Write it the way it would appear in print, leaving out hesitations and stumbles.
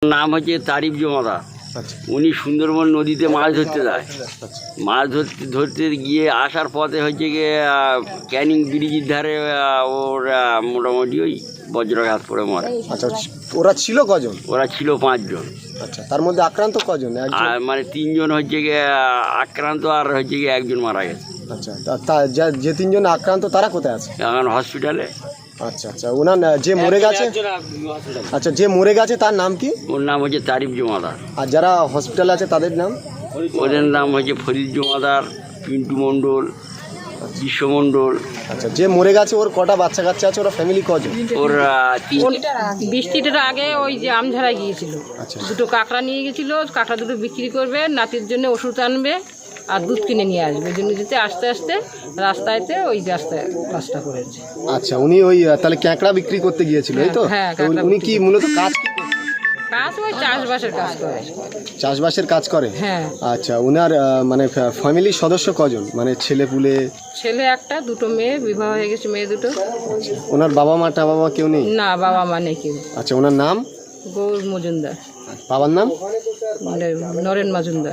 নাম হচ্ছে তারিফ জমাদার। উনি সুন্দরবন নদীতে মাছ ধরতে যায়। মাছ ধরতে গিয়ে আসার পথে হচ্ছে গিয়ে ক্যানিং ব্রিজের ধারে ওর মোটামুটি ওই বজ্রাঘাত পড়ে মরে। আচ্ছা, ওরা ছিল কজন? ওরা ছিল 5 জন। আচ্ছা, তার মধ্যে আক্রান্ত কজন? আর মানে 3 জন হচ্ছে গিয়ে আক্রান্ত, আর হচ্ছে গিয়ে 1 জন মারা গেছে। আচ্ছা, যে 3 জন আক্রান্ত তারা কোথায় আছে? এখন হসপিটালে। আচ্ছা আচ্ছা, ওনার যে মরে গেছে, আচ্ছা যে মরে গেছে তার নাম কি? ওর নাম হচ্ছে তারিফ জমাদার। আর যারা হসপিটালে আছে তাদের নাম? ওদের নাম হচ্ছে ফরিদ জমাদার, পিন্টু মণ্ডল, বিশ্ব মণ্ডল। আচ্ছা, যে মরে গেছে ওর কটা বাচ্চা কাচ্চা আছে? ওরা ফ্যামিলি কজন? ওর বৃষ্টিটার আগে ওই যে আমঝাড়ায় গিয়েছিল, দুটো কাঁকড়া নিয়ে গেছিল, কাঁকড়া দুটো বিক্রি করবে, নাতির জন্য ওষুধ আনবে আর দুধ কিনে নিয়ে আসবে। ওই জন্য যেতে আস্তে আস্তে রাস্তায়তে ওই রাস্তায় কাজটা করেছে। আচ্ছা, উনি ওই তাহলে ক্যাঁকড়া বিক্রি করতে গিয়েছিল, এই তো? হ্যাঁ, উনি কি মূলত কাজ ওই চাষবাসের কাজ করে। চাষবাসের কাজ করে? হ্যাঁ। আচ্ছা, উনার মানে ফ্যামিলির সদস্য কজন, মানে ছেলে পুলে? ছেলে একটা, দুটো মেয়ে, বিবাহ হয়ে গেছে মেয়ে দুটো। ওনার বাবা মা কেউ নেই? না, বাবা মা নেই কেউ। আচ্ছা, ওনার নাম? গৌর মজুমদার। বাবার নাম? নরেন মজুমদার।